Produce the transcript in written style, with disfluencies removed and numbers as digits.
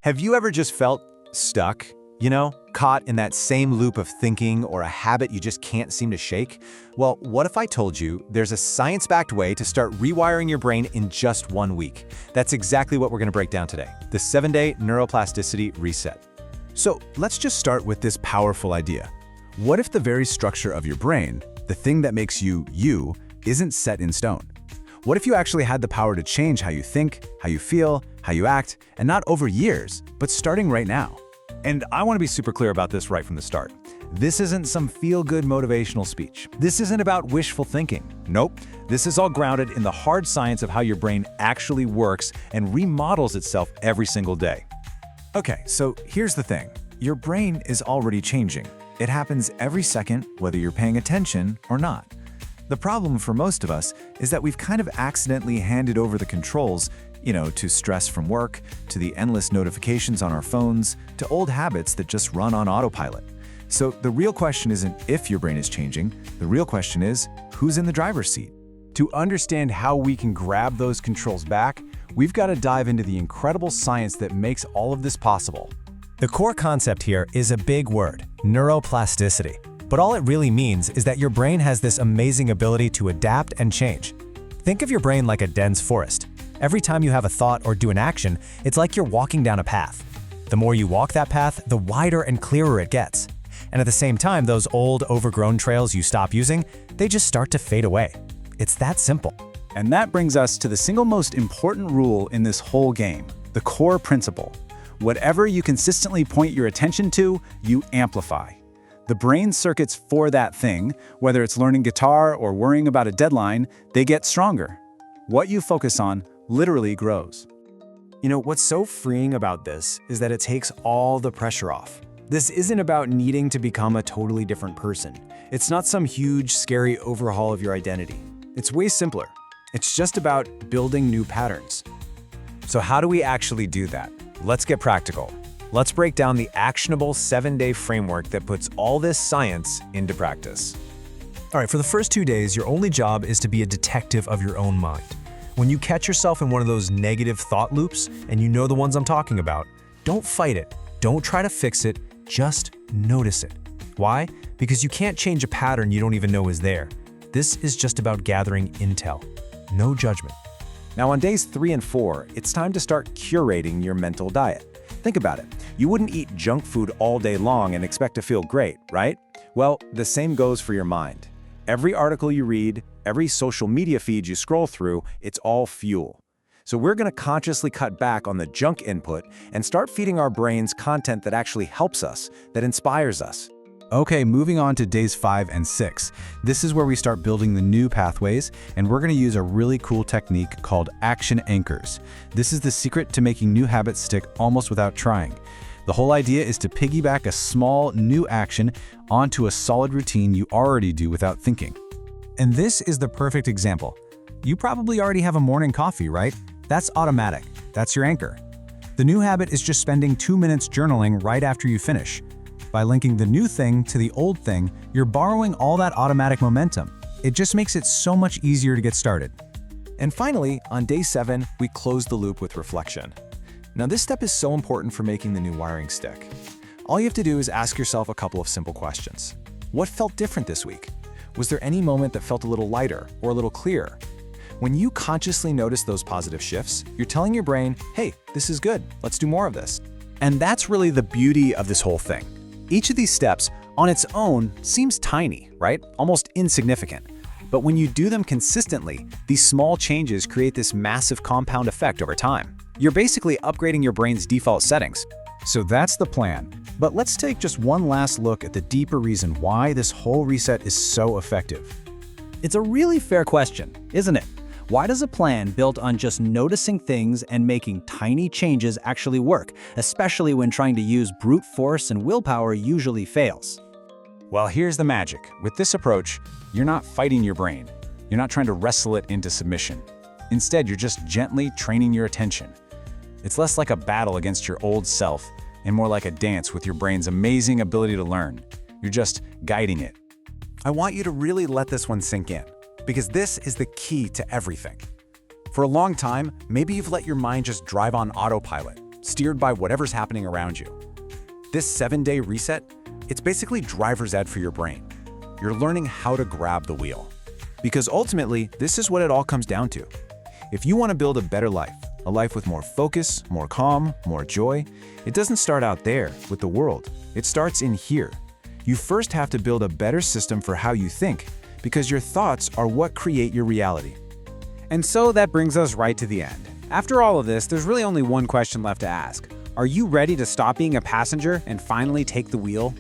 Have you ever just felt stuck? Caught in that same loop of thinking or a habit you just can't seem to shake? Well, what if I told you there's a science-backed way to start rewiring your brain in just 1 week? That's exactly what we're going to break down today, the 7-day neuroplasticity reset. So let's just start with this powerful idea. What if the very structure of your brain, the thing that makes you you, isn't set in stone? What if you actually had the power to change how you think, how you feel, how you act, and not over years, but starting right now? And I want to be super clear about this right from the start. This isn't some feel-good motivational speech. This isn't about wishful thinking. Nope. This is all grounded in the hard science of how your brain actually works and remodels itself every single day. Okay, so here's the thing. Your brain is already changing. It happens every second, whether you're paying attention or not. The problem for most of us is that we've kind of accidentally handed over the controls, to stress from work, to the endless notifications on our phones, to old habits that just run on autopilot. So the real question isn't if your brain is changing, the real question is, who's in the driver's seat? To understand how we can grab those controls back, we've got to dive into the incredible science that makes all of this possible. The core concept here is a big word, neuroplasticity. But all it really means is that your brain has this amazing ability to adapt and change. Think of your brain like a dense forest. Every time you have a thought or do an action, it's like you're walking down a path. The more you walk that path, the wider and clearer it gets. And at the same time, those old, overgrown trails you stop using, they just start to fade away. It's that simple. And that brings us to the single most important rule in this whole game, the core principle. Whatever you consistently point your attention to, you amplify. The brain circuits for that thing, whether it's learning guitar or worrying about a deadline, they get stronger. What you focus on literally grows. What's so freeing about this is that it takes all the pressure off. This isn't about needing to become a totally different person. It's not some huge, scary overhaul of your identity. It's way simpler. It's just about building new patterns. So how do we actually do that? Let's get practical. Let's break down the actionable 7-day framework that puts all this science into practice. All right, for the first 2 days, your only job is to be a detective of your own mind. When you catch yourself in one of those negative thought loops, and you know the ones I'm talking about, don't fight it. Don't try to fix it. Just notice it. Why? Because you can't change a pattern you don't even know is there. This is just about gathering intel. No judgment. Now on days 3 and 4, it's time to start curating your mental diet. Think about it. You wouldn't eat junk food all day long and expect to feel great, right? Well, the same goes for your mind. Every article you read, every social media feed you scroll through, it's all fuel. So we're going to consciously cut back on the junk input and start feeding our brains content that actually helps us, that inspires us. Okay, moving on to days 5 and 6. This is where we start building the new pathways, and we're going to use a really cool technique called action anchors. This is the secret to making new habits stick almost without trying. The whole idea is to piggyback a small new action onto a solid routine you already do without thinking. And this is the perfect example. You probably already have a morning coffee, right? That's automatic. That's your anchor. The new habit is just spending 2 minutes journaling right after you finish. By linking the new thing to the old thing, you're borrowing all that automatic momentum. It just makes it so much easier to get started. And finally, on day 7, we close the loop with reflection. Now this step is so important for making the new wiring stick. All you have to do is ask yourself a couple of simple questions. What felt different this week? Was there any moment that felt a little lighter or a little clearer? When you consciously notice those positive shifts, you're telling your brain, hey, this is good, let's do more of this. And that's really the beauty of this whole thing. Each of these steps on its own seems tiny, right? Almost insignificant. But when you do them consistently, these small changes create this massive compound effect over time. You're basically upgrading your brain's default settings. So that's the plan. But let's take just one last look at the deeper reason why this whole reset is so effective. It's a really fair question, isn't it? Why does a plan built on just noticing things and making tiny changes actually work, especially when trying to use brute force and willpower usually fails? Well, here's the magic. With this approach, you're not fighting your brain. You're not trying to wrestle it into submission. Instead, you're just gently training your attention. It's less like a battle against your old self and more like a dance with your brain's amazing ability to learn. You're just guiding it. I want you to really let this one sink in, because this is the key to everything. For a long time, maybe you've let your mind just drive on autopilot, steered by whatever's happening around you. This 7-day reset, it's basically driver's ed for your brain. You're learning how to grab the wheel. Because ultimately, this is what it all comes down to. If you want to build a better life, a life with more focus, more calm, more joy, it doesn't start out there with the world. It starts in here. You first have to build a better system for how you think, because your thoughts are what create your reality. And so that brings us right to the end. After all of this, there's really only one question left to ask. Are you ready to stop being a passenger and finally take the wheel?